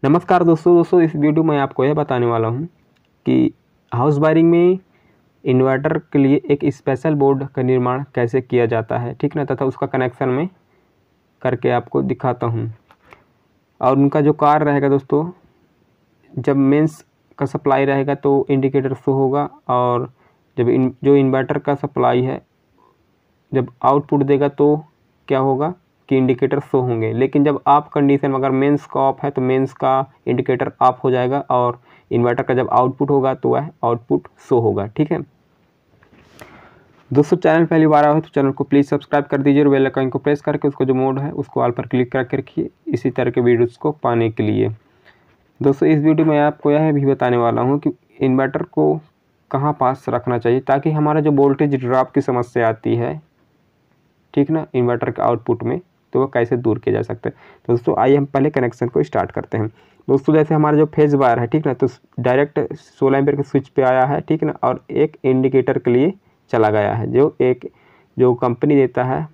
नमस्कार दोस्तों इस वीडियो में आपको यह बताने वाला हूं कि हाउस वायरिंग में इन्वर्टर के लिए एक स्पेशल बोर्ड का निर्माण कैसे किया जाता है, ठीक ना, तथा उसका कनेक्शन में करके आपको दिखाता हूं। और उनका जो कार्य रहेगा दोस्तों, जब मेंस का सप्लाई रहेगा तो इंडिकेटर शो होगा, और जब जो इन्वर्टर का सप्लाई है जब आउटपुट देगा तो क्या होगा कि इंडिकेटर शो होंगे। लेकिन जब आप कंडीशन अगर मेंस का ऑफ है तो मेंस का इंडिकेटर ऑफ हो जाएगा, और इन्वर्टर का जब आउटपुट होगा तो वह आउटपुट शो होगा। ठीक है दोस्तों, चैनल पहली बार आया हो तो चैनल को प्लीज़ सब्सक्राइब कर दीजिए और बेल आइकन को प्रेस करके उसको जो मोड है उसको ऑल पर क्लिक करके रखिए इसी तरह के वीडियोज़ को पाने के लिए। दोस्तों इस वीडियो में आपको यह भी बताने वाला हूँ कि इन्वर्टर को कहाँ पास रखना चाहिए ताकि हमारा जो वोल्टेज ड्रॉप की समस्या आती है, ठीक ना, इन्वर्टर के आउटपुट में, तो वो कैसे दूर किया जा सकता है। तो दोस्तों आइए हम पहले कनेक्शन को स्टार्ट करते हैं। दोस्तों जैसे हमारा जो फेज वायर है, ठीक ना, तो डायरेक्ट 16 एम्पीयर के स्विच पे आया है, ठीक ना, और एक इंडिकेटर के लिए चला गया है, जो कंपनी देता है,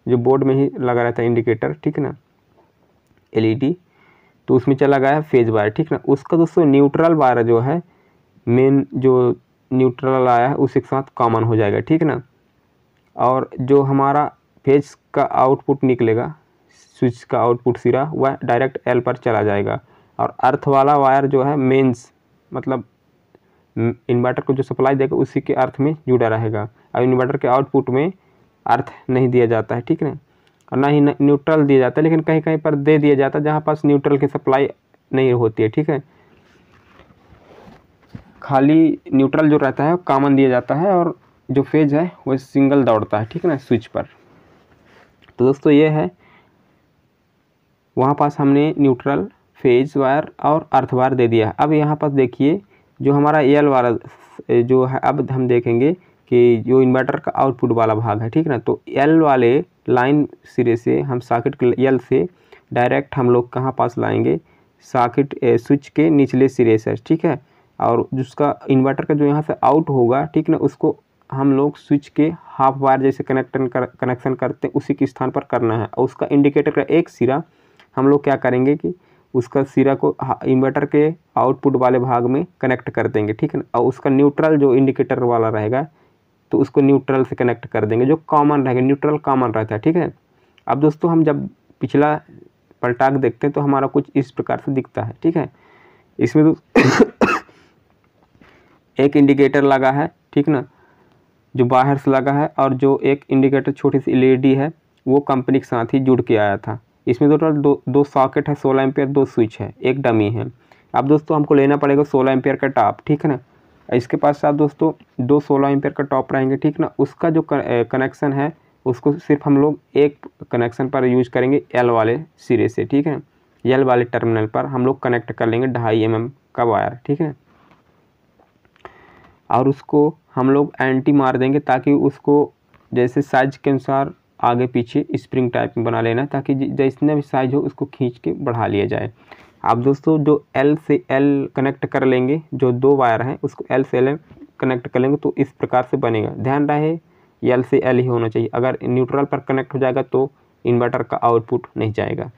जो बोर्ड में ही लगा रहता है इंडिकेटर, ठीक ना, LED, तो उसमें चला गया है फेज वायर, ठीक ना। उसका दोस्तों न्यूट्रल वायर जो है, मेन जो न्यूट्रल आया है उसी के साथ कॉमन हो जाएगा, ठीक ना। और जो हमारा फेज का आउटपुट निकलेगा, स्विच का आउटपुट सिरा, वह डायरेक्ट L पर चला जाएगा। और अर्थ वाला वायर जो है मेंस, मतलब इन्वर्टर को जो सप्लाई देगा उसी के अर्थ में जुड़ा रहेगा। अब इन्वर्टर के आउटपुट में अर्थ नहीं दिया जाता है, ठीक ना, और ना ही न्यूट्रल दिया जाता है, लेकिन कहीं कहीं पर दे दिया जाता है जहाँ पास न्यूट्रल की सप्लाई नहीं होती है, ठीक है। खाली न्यूट्रल जो रहता है कॉमन दिया जाता है, और जो फेज है वह सिंगल दौड़ता है, ठीक है ना, स्विच पर। तो दोस्तों ये है, वहाँ पास हमने न्यूट्रल, फेज वायर और अर्थ वायर दे दिया है। अब यहाँ पर देखिए जो हमारा एल वाला जो है, अब हम देखेंगे कि जो इन्वर्टर का आउटपुट वाला भाग है, ठीक ना, तो एल वाले लाइन सिरे से हम सॉकेट एल से डायरेक्ट हम लोग कहाँ पास लाएंगे, सॉकेट स्विच के निचले सिरे से, ठीक है। और जिसका इन्वर्टर का जो यहाँ से आउट होगा, ठीक ना, उसको हम लोग स्विच के हाफ वायर जैसे कनेक्शन करते हैं उसी के स्थान पर करना है। और उसका इंडिकेटर का एक सिरा हम लोग क्या करेंगे कि उसका सिरा को इन्वर्टर के आउटपुट वाले भाग में कनेक्ट कर देंगे, ठीक है ना। और उसका न्यूट्रल जो इंडिकेटर वाला रहेगा तो उसको न्यूट्रल से कनेक्ट कर देंगे, जो कॉमन रहेगा, न्यूट्रल कॉमन रहता है, ठीक है। अब दोस्तों हम जब पिछला पलटा के देखते हैं तो हमारा कुछ इस प्रकार से दिखता है, ठीक है। इसमें तो एक इंडिकेटर लगा है, ठीक ना, जो बाहर से लगा है, और जो एक इंडिकेटर छोटी सी LED है वो कंपनी के साथ ही जुड़ के आया था। इसमें टोटल दो सॉकेट है, 16 एम्पियर, 2 स्विच है, एक डमी है। अब दोस्तों हमको लेना पड़ेगा 16 एम्पियर का टॉप, ठीक है ना। इसके पास साथ दोस्तों 2 16 एम्पियर का टॉप रहेंगे, ठीक ना। उसका जो कनेक्शन है उसको सिर्फ हम लोग एक कनेक्शन पर यूज करेंगे, L वाले सिरे से, ठीक है। L वाले टर्मिनल पर हम लोग कनेक्ट कर लेंगे 2.5 mm का वायर, ठीक है। और उसको हम लोग एंटी मार देंगे ताकि उसको जैसे साइज के अनुसार आगे पीछे स्प्रिंग टाइप में बना लेना, ताकि जितना भी साइज हो उसको खींच के बढ़ा लिया जाए। अब दोस्तों जो L से L कनेक्ट कर लेंगे, जो 2 वायर हैं उसको L से L कनेक्ट कर लेंगे तो इस प्रकार से बनेगा। ध्यान रहे L से L ही होना चाहिए, अगर न्यूट्रल पर कनेक्ट हो जाएगा तो इन्वर्टर का आउटपुट नहीं जाएगा,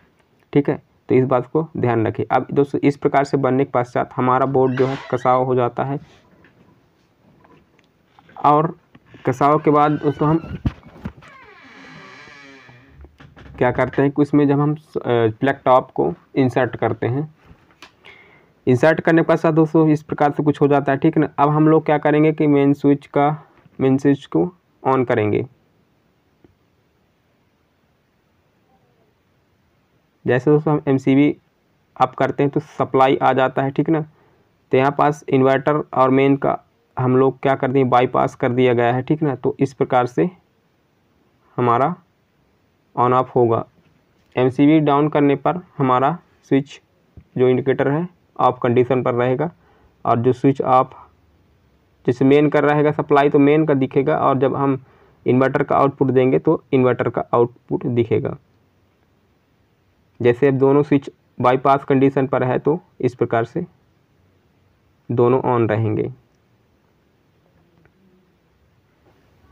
ठीक है। तो इस बात को ध्यान रखिए। अब दोस्तों इस प्रकार से बनने के पश्चात हमारा बोर्ड जो है कसाव हो जाता है, और कसाव के बाद उसको हम क्या करते हैं कि उसमें जब हम प्लग टॉप को इंसर्ट करते हैं, इंसर्ट करने के पश्चात दोस्तों इस प्रकार से कुछ हो जाता है, ठीक ना। अब हम लोग क्या करेंगे कि मेन स्विच को ऑन करेंगे। जैसे दोस्तों हम MCB अप करते हैं तो सप्लाई आ जाता है, ठीक ना। तो यहाँ पास इन्वर्टर और मेन का हम लोग क्या कर दिए, बाईपास कर दिया गया है, ठीक ना। तो इस प्रकार से हमारा ऑन ऑफ होगा। MCB डाउन करने पर हमारा स्विच जो इंडिकेटर है ऑफ कंडीशन पर रहेगा, और जो स्विच ऑफ जैसे मेन कर रहेगा सप्लाई तो मेन का दिखेगा, और जब हम इन्वर्टर का आउटपुट देंगे तो इन्वर्टर का आउटपुट दिखेगा। जैसे अब दोनों स्विच बाईपास कंडीशन पर है तो इस प्रकार से दोनों ऑन रहेंगे।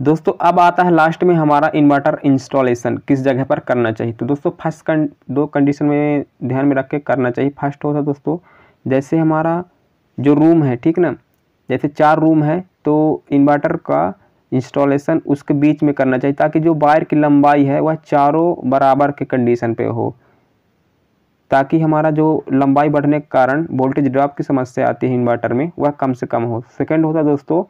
दोस्तों अब आता है लास्ट में हमारा इन्वर्टर इंस्टॉलेशन किस जगह पर करना चाहिए। तो दोस्तों फर्स्ट दो कंडीशन में ध्यान में रख के करना चाहिए। फर्स्ट होता है दोस्तों, जैसे हमारा जो रूम है, ठीक ना, जैसे 4 रूम है तो इन्वर्टर का इंस्टॉलेशन उसके बीच में करना चाहिए, ताकि जो वायर की लंबाई है वह चारों बराबर के कंडीशन पे हो, ताकि हमारा जो लंबाई बढ़ने के कारण वोल्टेज ड्रॉप की समस्या आती है इन्वर्टर में वह कम से कम हो। सेकंड होता है दोस्तों,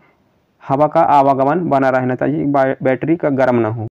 हवा का आवागमन बना रहना चाहिए, बैटरी का गर्म ना हो।